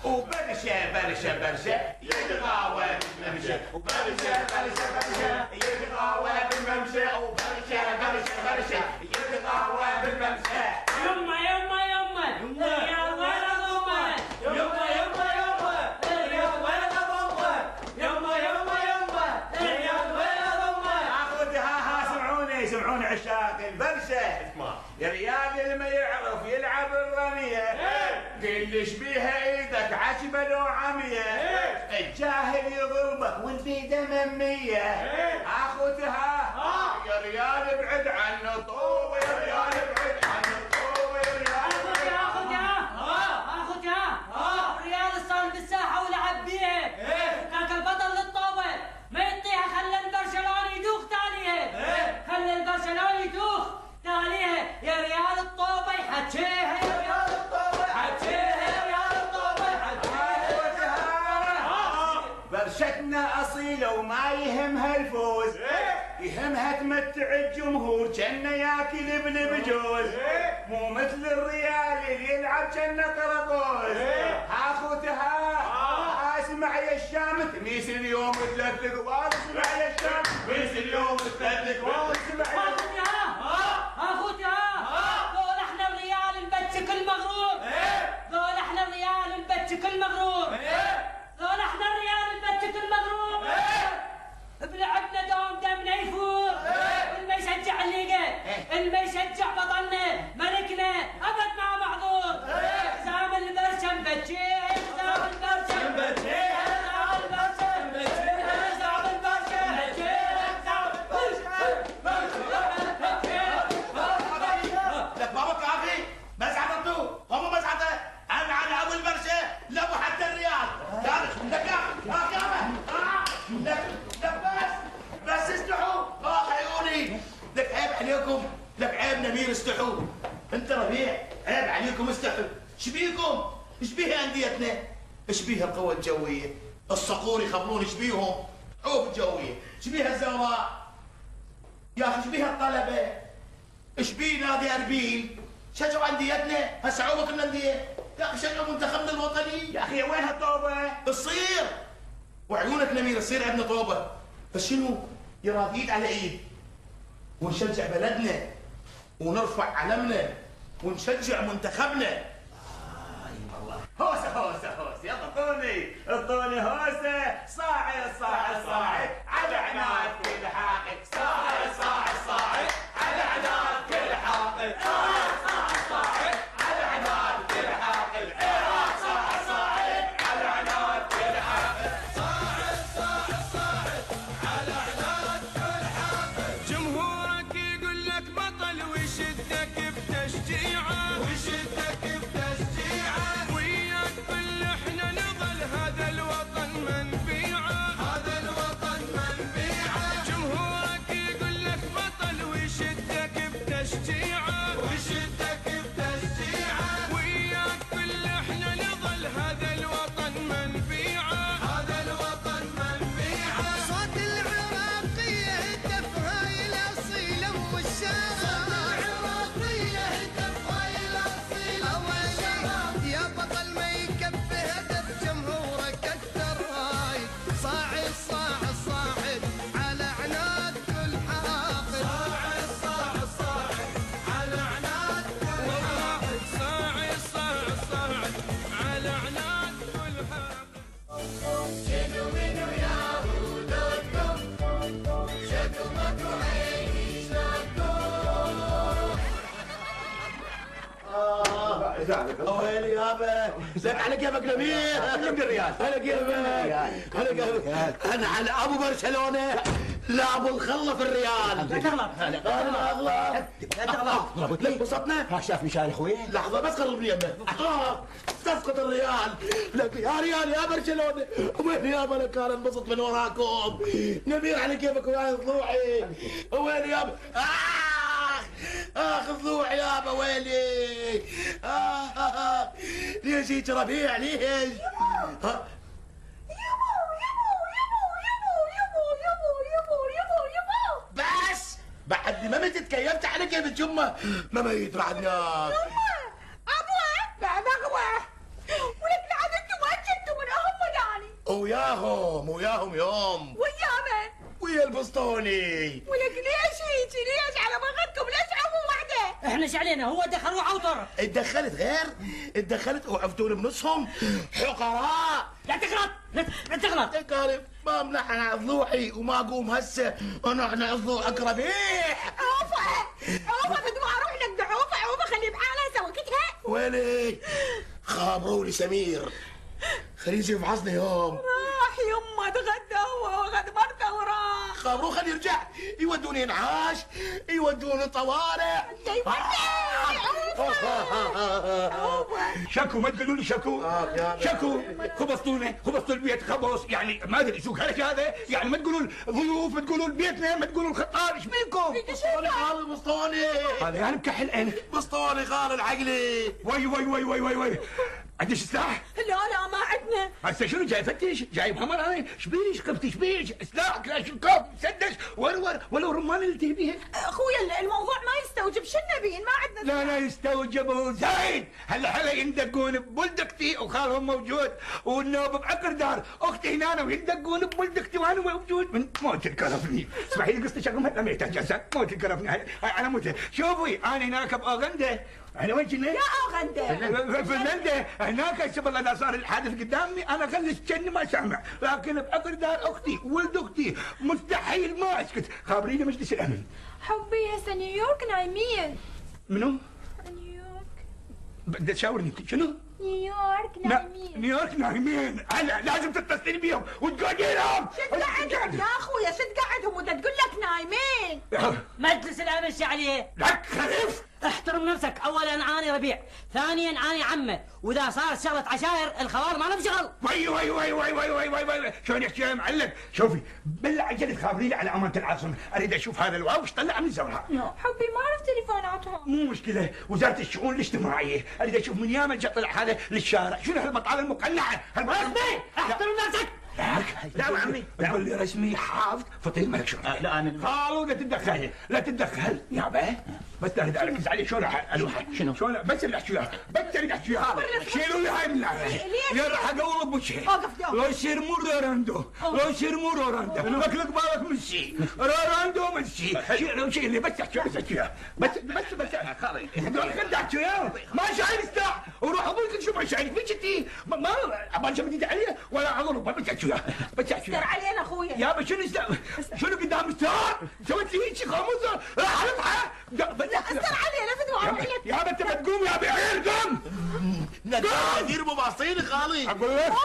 وبرشة برشة برشة يتغاوى بالممشى، وبرشة برشة برشة يتغاوى بالممشى، وبرشة برشة برشة يتغاوى بالممشى. يما يما يما الرياض ولا ضمه، يما يما يما الرياض ولا ضمه، يما يما يما الرياض ولا ضمه. اخوتها سمعوني عشاق البرشة، يا ريال اللي ما يعرف يلعب الرمية قل لي شبيها ايدك عشبة لو عمية، الجاهل يضربك والبيدة ممية. اخوتها يا ريال ابعد عن طوبة، يا ريال ابعد عن طوبة، يا ريال اخوتها الرياض صار بالساحة ولعب بيها، كان البطل للطوبة ما يطيها، خلى البرشلونة يدوخ تاليها، خلى البرشلونة يدوخ تاليها. يا ريال الطوبة يحكيها، يا ريال الطوبة حكيها، يا ريال الطوبة حكيها. برشتنا اصيلة وما يهمها الفوز، يهمها تمتع الجمهور كأنه ياكل بجوز، مو مثل الريال اللي يلعب كأنه قراقوز. اخوتها اسمع يا الشام تميس اليوم ثلاث قوال، اسمع يا الشام تميس اليوم ثلاث قوال، اسمع يا اخوتها ذول احنا الريال نبتشك المغرور، ذول احنا الريال نبتشك المغرور، ذول احنا الريال نبتشك المغرور. بلعبنا دوم دمنا يفور، اللي ما يشجع الليجا، اللي ما يشجع بطلنا ملكنا ابد مع معذور. حسام البرشا مبتشيه، حسام البرشا مبتشيه، حسام البرشا مبتشيه، حسام البرشا مبتشيه، حسام البرشا. لك بابا كافي مزعته انتو هم مزعته. انا على ابو البرشة لابو حتى الريال. لك لك بس استحوا عيوني. لك عيب عليكم، لك عيب نمير استحوا. انت ربيع عيب عليكم استحوا. شبيكم؟ شبيه انديتنا؟ شبيه القوة الجوية؟ الصقور يخبرون شبيهم؟ عوف جوية. شبيه الزوراء؟ يا اخي شبيه الطلبة؟ شبيه نادي اربيل؟ شجعوا انديتنا، هسه عوفك الاندية. يا اخي شجعوا منتخبنا الوطني. يا اخي وين هالطوبة؟ تصير وعيونك نمير تصير عندنا طوبة، بس شنو؟ يراد ايد على ايد ونشجع بلدنا ونرفع علمنا ونشجع منتخبنا. هوسة هوسة هوسة، يلا اعطوني هوسة. صاعد صاعد صاعد على عناد كل حاقد، صاعد صاعد صاعد على عناد كل حاقد، صاعد صاعد صاعد على عناد كل حاقد، صاعد صاعد على عناد كل حاقد، صاعد صاعد صاعد على عناد كل حاقد. جمهورك يقول لك بطل ويشدك بتشجيعه، ويشدك بتشجيعه، وياك كل احنا نظل هذا الوطن منبيعه، هذا الوطن منبيعه. جمهورك يقول لك بطل ويشدك بتشجيعه، ويشدك بتشجيعه، وياك كل احنا نظل هذا الوطن منبيعه، هذا الوطن منبيعه. صوت العراقية هتف هاي الأصيلة والشباب، صوت العراقية هتف هاي الأصيلة والشباب. يا بطل ما يكفي هدف جمهورك أكثر هاي، صاعد صاعد صاعد على عناد كل حاقد، صاعد صاعد صاعد على عناد كل حاقد، صاعد صاعد صاعد على عناد كل حاقد. شنو منو يا ولودكم، شكمكم عيني شلونكم. ويلي يابا لك على كيفك نمير. الريال على كيفك على كيفك. انا على ابو برشلونه لا ابو الخلف الريال. لا تغلط، انا اغلط لا تغلط. لك بسطنا. شاف مشان اخوي لحظه بس قربني يمه. تسقط الريال. لك يا ريال يا برشلونه وين يابا انا كان انبسط من وراكم. نمير على كيفك وياي ضلوعي. وين يابا اخ ضلوع يابا ويلي. ليش هيك ربيع ليش؟ بس بعد ما متت تكيفت على كيف يمه. ما ميت بعد ناس. ابوه بعد اخوه ولك لعبت وين وياهم يوم ويانا ويا البسطوني. ولك ليش هيك؟ ليش على بغتكم ليش عمو وحده؟ احنا ايش علينا؟ هو دخل وعوطر. اتدخلت غير اتدخلت وعفتوني بنصهم حقراء. لا تغلط لا تغلط. تقارب ما منحنا ضلوعي وما اقوم هسه ونحن الضوء ربيح. عوفة بدو اروح لك عوفة خلي بحالها سوكتها. ويلي خابروني سمير خليه يفحصني يوم. راح يما تغدى هو وغد مرته وراح. خابروه خليه يرجع يودوني انعاش يودوني طوارئ. شكو ما تقولوا لي شكو خبصتوني خبصتوا البيت خبص يعني ما ادري شو هذا يعني ما تقولوا ضيوف ما تقولوا بيتنا ما تقولوا الخطار ايش بيكم؟ بسطوني خال بسطوني هذا يعني بكحل عينك بسطوني خال العقلي. وي عندش سلاح؟ لا ما عندنا. هسه شنو جاي فتش؟ جاي بهمر انا ايش خبتي ايش سلاح كلاشينكوف مسدس ولو رمان اللي تبيها. اخويا الموضوع ما يستوجب شو نبين ما عندنا. لا يستوجبوا زين هلا يندقون بولد اختي وخالهم موجود والنوب بعقر دار اختي هنا ويندقون بولد اختي وانا موجود من موت الكرفني. اسمحي لي قصتي شغله ما يحتاج موت الكرفني انا موت. شوفي انا هناك باوغندا. احنا وين كنا؟ يا اوغندا فنلندا هناك شوف الله اذا صار الحادث قدامي انا خلص كني ما سامع لكن بعقر دار اختي ولد اختي مستحيل ما اسكت. خابريني مجلس الامن. حبي هسه نيويورك نايمين. منو؟ نيويورك بدي تشاورني شنو؟ نيويورك نايمين. نيويورك نايمين هلا لازم تتصلي بيهم وتقعدي لهم. شد قعدهم يا اخويا شد قعدهم وده تقول لك نايمين. مجلس الامن شو عليه؟ لك خليف احترم نفسك. اولا اني ربيع، ثانيا اني عمه، واذا صارت شغله عشاير الخوار ما لهم شغل. وي شلون يحكي يا معلق؟ شوفي بالله عجلت خابريني على امانه العاصمه اريد اشوف هذا الواو ايش طلع من زورها. حبي ما اعرف تليفوناتهم. مو مشكله وزاره الشؤون الاجتماعيه اريد اشوف من ياما جا طلع هذا للشارع. شنو هالبطاله المقنعه رسمي احترم نفسك. لا عمي تقول لي رسمي حافظ فطير مالك شغل. لا انا قالوا لا تتدخل يابا بس اريد اركز عليه شلون الوحه شلون بس اللي احكي وياك بس اللي احكي وياك شيلوا لي هاي من اللعبه راح اقلب وجهي لو يصير مو روراندو لو يصير مو روراندو اكلك بالك من شيء روراندو من شيء شيل بس احكي بس خالي خد احكي وياه ما شايل سلاح وروح اقول لك شو ما شايل فيك انت ما ابغى شمدي عليه ولا اضرب بس احكي وياه استر علينا اخويا. يابا شنو قدام الستار؟ سويت هيك خاموسه راح اطحى. لا استر علينا بدو يابا انت ما تقوم يا بعير قم نادير مباصيني خالي. اقول لك مو